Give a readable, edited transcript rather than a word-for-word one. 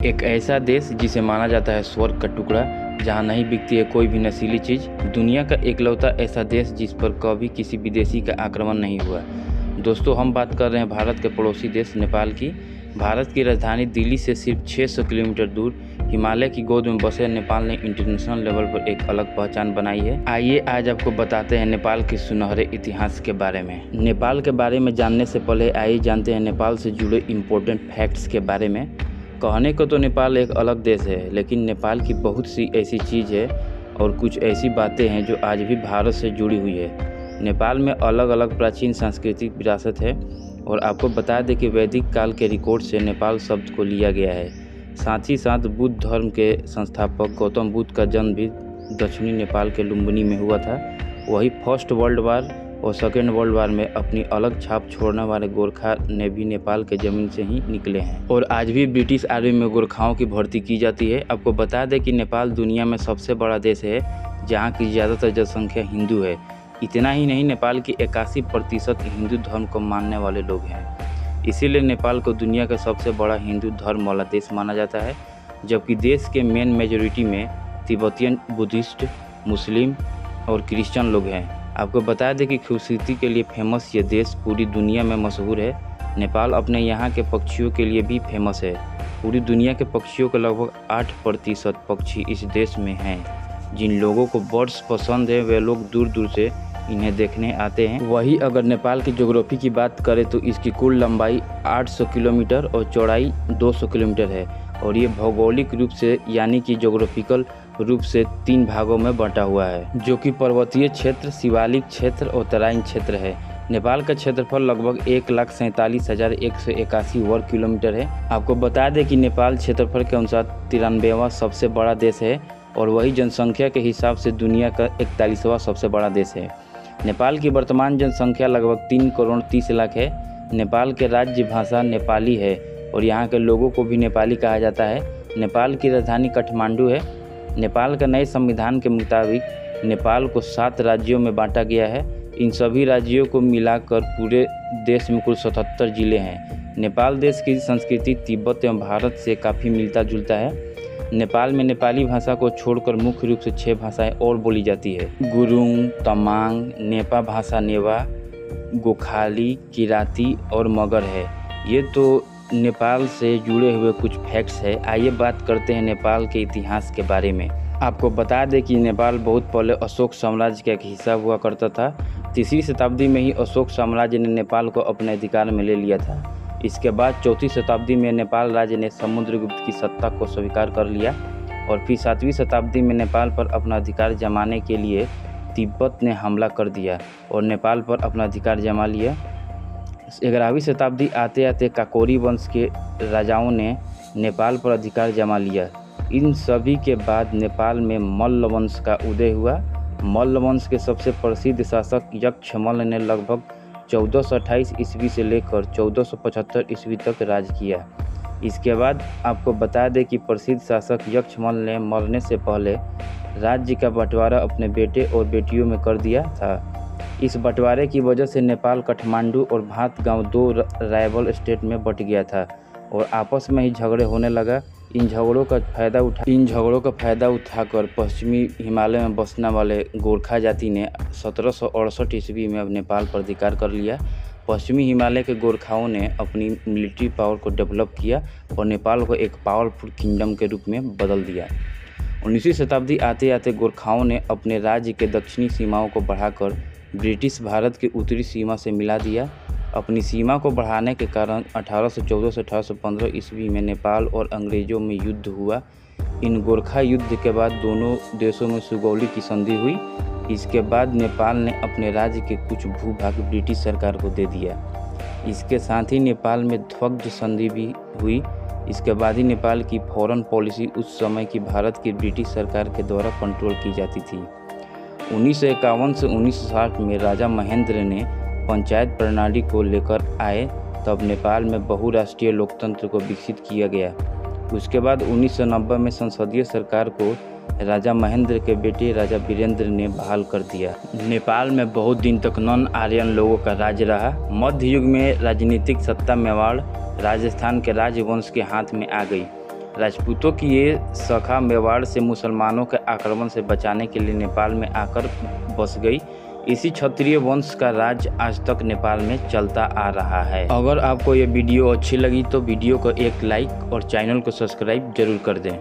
एक ऐसा देश जिसे माना जाता है स्वर्ग का टुकड़ा, जहां नहीं बिकती है कोई भी नशीली चीज़। दुनिया का एकलौता ऐसा देश जिस पर कभी किसी विदेशी का आक्रमण नहीं हुआ। दोस्तों, हम बात कर रहे हैं भारत के पड़ोसी देश नेपाल की। भारत की राजधानी दिल्ली से सिर्फ 600 किलोमीटर दूर हिमालय की गोद में बसे नेपाल ने इंटरनेशनल लेवल पर एक अलग पहचान बनाई है। आइए आज आपको बताते हैं नेपाल के सुनहरे इतिहास के बारे में। नेपाल के बारे में जानने से पहले आइए जानते हैं नेपाल से जुड़े इम्पोर्टेंट फैक्ट्स के बारे में। कहने को तो नेपाल एक अलग देश है, लेकिन नेपाल की बहुत सी ऐसी चीज़ है और कुछ ऐसी बातें हैं जो आज भी भारत से जुड़ी हुई है। नेपाल में अलग अलग प्राचीन सांस्कृतिक विरासत है और आपको बता दें कि वैदिक काल के रिकॉर्ड से नेपाल शब्द को लिया गया है। साथ ही साथ बुद्ध धर्म के संस्थापक गौतम बुद्ध का जन्म भी दक्षिणी नेपाल के लुम्बिनी में हुआ था। वही फर्स्ट वर्ल्ड वार और सेकेंड वर्ल्ड वार में अपनी अलग छाप छोड़ने वाले गोरखा ने भी नेपाल के ज़मीन से ही निकले हैं और आज भी ब्रिटिश आर्मी में गोरखाओं की भर्ती की जाती है। आपको बता दें कि नेपाल दुनिया में सबसे बड़ा देश है जहां की ज़्यादातर जनसंख्या हिंदू है। इतना ही नहीं, नेपाल की 81% हिंदू धर्म को मानने वाले लोग हैं। इसीलिए नेपाल को दुनिया का सबसे बड़ा हिंदू धर्म वाला देश माना जाता है, जबकि देश के मेन मेजोरिटी में तिब्बतियन, बुद्धिस्ट, मुस्लिम और क्रिश्चियन लोग हैं। आपको बता दें कि खूबसूरती के लिए फेमस ये देश पूरी दुनिया में मशहूर है। नेपाल अपने यहाँ के पक्षियों के लिए भी फेमस है। पूरी दुनिया के पक्षियों के लगभग 8% पक्षी इस देश में हैं। जिन लोगों को बर्ड्स पसंद है वे लोग दूर दूर से इन्हें देखने आते हैं। वही अगर नेपाल की ज्योग्राफी की बात करें तो इसकी कुल लंबाई 800 किलोमीटर और चौड़ाई 200 किलोमीटर है और ये भौगोलिक रूप से यानी कि ज्योग्राफिकल रूप से 3 भागों में बंटा हुआ है, जो कि पर्वतीय क्षेत्र, शिवालिक क्षेत्र और तराइन क्षेत्र है। नेपाल का क्षेत्रफल लगभग 1,47,181 वर्ग किलोमीटर है। आपको बता दें कि नेपाल क्षेत्रफल के अनुसार 93वां सबसे बड़ा देश है और वही जनसंख्या के हिसाब से दुनिया का 41वां सबसे बड़ा देश है। नेपाल की वर्तमान जनसंख्या लगभग 3 करोड़ 30 लाख है। नेपाल के राज्य भाषा नेपाली है और यहाँ के लोगों को भी नेपाली कहा जाता है। नेपाल की राजधानी काठमांडू है। नेपाल के नए संविधान के मुताबिक नेपाल को 7 राज्यों में बांटा गया है। इन सभी राज्यों को मिलाकर पूरे देश में कुल 77 जिले हैं। नेपाल देश की संस्कृति तिब्बत एवं भारत से काफ़ी मिलता जुलता है। नेपाल में नेपाली भाषा को छोड़कर मुख्य रूप से 6 भाषाएं और बोली जाती है। गुरुङ, तमाङ, नेपा भाषा नेवा, गोखाली, किराती और मगर है। ये तो नेपाल से जुड़े हुए कुछ फैक्ट्स है। आइए बात करते हैं नेपाल के इतिहास के बारे में। आपको बता दें कि नेपाल बहुत पहले अशोक साम्राज्य का एक हिस्सा हुआ करता था। 3वीं शताब्दी में ही अशोक साम्राज्य ने नेपाल को अपने अधिकार में ले लिया था। इसके बाद 4वीं शताब्दी में नेपाल राज्य ने समुद्रगुप्त की सत्ता को स्वीकार कर लिया और फिर 7वीं शताब्दी में नेपाल पर अपना अधिकार जमाने के लिए तिब्बत ने हमला कर दिया और नेपाल पर अपना अधिकार जमा लिया। 11वीं शताब्दी आते आते काकोरी वंश के राजाओं ने नेपाल पर अधिकार जमा लिया। इन सभी के बाद नेपाल में मल्ल वंश का उदय हुआ। मल्ल वंश के सबसे प्रसिद्ध शासक यक्षमल्ल ने लगभग 1428 ईस्वी से लेकर 1475 ईस्वी तक राज किया। इसके बाद आपको बता दें कि प्रसिद्ध शासक यक्षमल्ल ने मरने से पहले राज्य का बंटवारा अपने बेटे और बेटियों में कर दिया था। इस बंटवारे की वजह से नेपाल काठमांडू और भात गांव 2 राइवल स्टेट में बंट गया था और आपस में ही झगड़े होने लगा। इन झगड़ों का फायदा उठाकर पश्चिमी हिमालय में बसने वाले गोरखा जाति ने 1768 ईस्वी में अब नेपाल पर अधिकार कर लिया। पश्चिमी हिमालय के गोरखाओं ने अपनी मिलिट्री पावर को डेवलप किया और नेपाल को एक पावरफुल किंगडम के रूप में बदल दिया। 19वीं शताब्दी आते आते गोरखाओं ने अपने राज्य के दक्षिणी सीमाओं को बढ़ाकर ब्रिटिश भारत की उत्तरी सीमा से मिला दिया। अपनी सीमा को बढ़ाने के कारण 1814 से 1815 ईस्वी में नेपाल और अंग्रेज़ों में युद्ध हुआ। इन गोरखा युद्ध के बाद दोनों देशों में सुगौली की संधि हुई। इसके बाद नेपाल ने अपने राज्य के कुछ भूभाग ब्रिटिश सरकार को दे दिया। इसके साथ ही नेपाल में ध्वज संधि भी हुई। इसके बाद ही नेपाल की फॉरेन पॉलिसी उस समय की भारत की ब्रिटिश सरकार के द्वारा कंट्रोल की जाती थी। 1951 से 1960 में राजा महेंद्र ने पंचायत प्रणाली को लेकर आए, तब नेपाल में बहुराष्ट्रीय लोकतंत्र को विकसित किया गया। उसके बाद 1990 में संसदीय सरकार को राजा महेंद्र के बेटे राजा वीरेंद्र ने बहाल कर दिया। नेपाल में बहुत दिन तक नॉन आर्यन लोगों का राज्य रहा। मध्य युग में राजनीतिक सत्ता मेवाड़ राजस्थान के राजवंश के हाथ में आ गई। राजपूतों की ये शाखा मेवाड़ से मुसलमानों के आक्रमण से बचाने के लिए नेपाल में आकर बस गई। इसी क्षत्रिय वंश का राज आज तक नेपाल में चलता आ रहा है। अगर आपको ये वीडियो अच्छी लगी तो वीडियो को एक लाइक और चैनल को सब्सक्राइब जरूर कर दें।